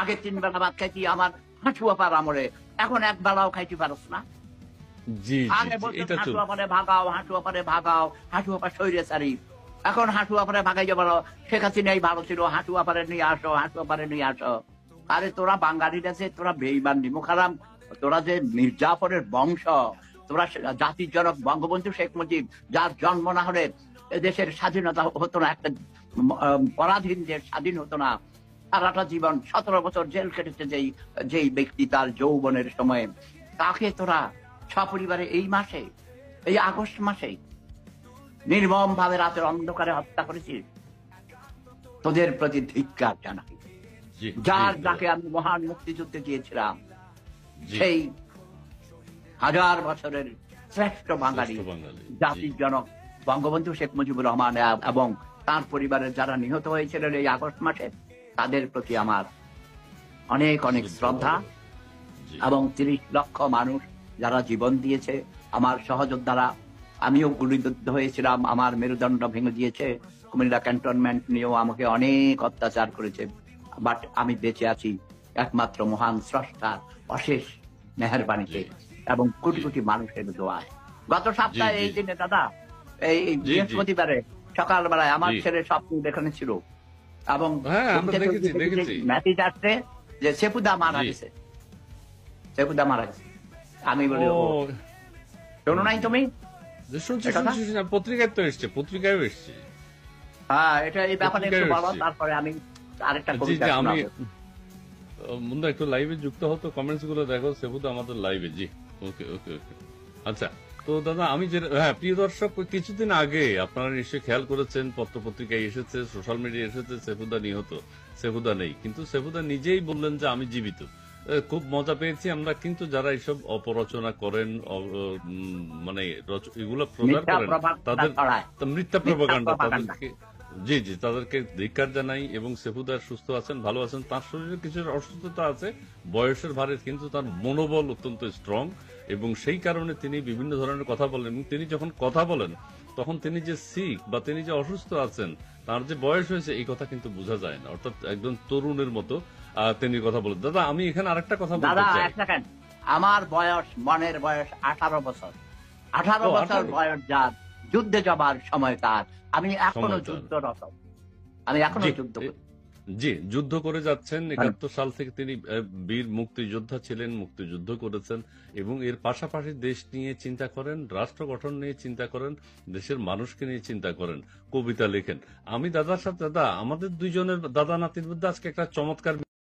আগে 3 বেলা ভাত খাইতি আমার হাঁটুয়া পার আমলে, এখন এক বেলাও খাইতে পারস না। জি জি আগে জি, বলতেন এটা তো হাঁটুয়া পারে ভাগাও, হাঁটুয়া পারে ভাগাও, হাঁটুয়া পা সৈরে সারি। এখন হাঁটুয়া পারে ভাগাই যাবার শেখ হাসিনাই ভালো ছিল, হাঁটুয়া পারে নিয়ে আসো, হাঁটুয়া পারে নিয়ে আসো। আরে তোরা বাঙালিরা যে তোরা বেঈমান নিমুখারাম, তোরা যে মির্জাফরের বংশ, তোরা জাতির জনক বঙ্গবন্ধু শেখ মুজিব, যার জন্ম না হলে এদেশের স্বাধীনতা হতো না, একটা পরাধীন দেশ স্বাধীন হতো না। সারাটা জীবন 17 বছর জেল কেটেছে যেই যেই ব্যক্তি তার যৌবনের সময়ে, তাকে তোরা সপরিবারে এই মাসে, এই আগস্ট মাসে নির্মম ভাবে রাতের অন্ধকারে হত্যা করেছিস। তোদের প্রতি ধিক্কার জানাই। জি যার জি যাকে আমি মহান মুক্তিযুদ্ধে দিয়েছিলাম, জি, সেই হাজার বছরের শ্রেষ্ঠ বাঙালি, শ্রেষ্ঠ বাঙালি, জি জাতির জনক বঙ্গবন্ধু শেখ মুজিবুর রহমান এবং তার পরিবারের যারা নিহত হয়েছিলেন এই আগস্ট মাসে, তাদের প্রতি আমার অনেক অনেক শ্রদ্ধা। জি এবং 30 লক্ষ মানুষ যারা জীবন দিয়েছে, আমার সহযোদ্ধারা, আমিও গুলিবিদ্ধ হয়েছিলাম, আমার মেরুদণ্ড ভেঙে দিয়েছে, কুমিল্লা ক্যান্টনমেন্ট নিয়েও আমাকে অনেক অত্যাচার করেছে, বাট আমি বেঁচে আছি একমাত্র মহান স্রষ্টার অশেষ মেহেরবানিতে জি এবং কোটি জি কোটি মানুষের দোয়ায়। গত জি সপ্তাহে জি এই দিনে দাদা, এই জি জি বৃহস্পতিবারে সকালবেলায় আমার জি, ছেলে স্বপ্ন দেখানো ছিল এবং হ্যাঁ ঘুম আমরা থেকে দেখেছি উঠে দেখি যে দেখেছি, মেসেজ আসছে যে সেপুদা মারা জি, গেছে, সেপুদা মারা গেছে। আমি বলি, ও ও শোনো নাই তুমি শুনছি এটা না? শুনছি শুনছি, পত্রিকায় তো এসছে, পত্রিকায় এসছে, হ্যাঁ, এটা এই ব্যাপারে একটু পত্রিকায় বলো, এসছে। তারপরে আমি আরেকটা জি কবিতা জি, আমি শোনাবো। মুন্দা একটু লাইভে যুক্ত হতো, কমেন্টস গুলো দেখো, সেবুদ আমাদের লাইভে। জি, ওকে ওকে ওকে, আচ্ছা। তো দাদা আমি যে, হ্যাঁ প্রিয় দর্শক, কিছুদিন আগে আপনারা নিশ্চয়ই খেয়াল করেছেন, পত্র পত্রিকায় এসেছে, সোশ্যাল মিডিয়ায় এসেছে, সেফুদা নিহত, সেফুদা নেই, কিন্তু সেফুদা নিজেই বললেন যে আমি জীবিত। খুব মজা পেয়েছি আমরা, কিন্তু যারা এইসব অপরচনা করেন, মানে এগুলো প্রচার মিথ্যা করেন, প্রভাবটা তাদের ছড়ায়, মিথ্যা মিথ্যা প্রপাগান্ডা, প্রভাকাণ্ডা। তাদেরকে, জি জি, তাদেরকে ধিক্কার জানাই। এবং সেফুদার সুস্থ আছেন, ভালো আছেন, তার শরীরে কিছু অসুস্থতা আছে বয়সের ভারে, কিন্তু তার মনোবল অত্যন্ত স্ট্রং, এবং সেই কারণে তিনি বিভিন্ন ধরনের কথা বলেন। এবং তিনি যখন কথা বলেন, তখন তিনি যে সিক বা তিনি যে অসুস্থ আছেন, তার যে বয়স হয়েছে এই কথা কিন্তু বোঝা যায় না, অর্থাৎ একজন তরুণের মতো তিনি কথা বলেন। দাদা আমি এখানে আরেকটা কথা বলতে দাদা চাই। এক সেকেন্ড, আমার বয়স, মনের বয়স 18 বছর। 18 ও বছর 18 বয়স যার, যুদ্ধে যাবার সময় তার, আমি এখনো সময় তার, যুদ্ধরত, আমি এখনো জি যুদ্ধ করি। জি, যুদ্ধ করে যাচ্ছেন। হ্যাঁ। 71 সাল থেকে তিনি বীর মুক্তিযোদ্ধা ছিলেন, মুক্তিযুদ্ধ করেছেন, এবং এর পাশাপাশি দেশ নিয়ে চিন্তা করেন, রাষ্ট্র গঠন নিয়ে চিন্তা করেন, দেশের মানুষকে নিয়ে চিন্তা করেন, কবিতা লেখেন। আমি দাদার সাথে, দাদা আমাদের দুইজনের দাদা নাতির মধ্যে আজকে একটা চমৎকার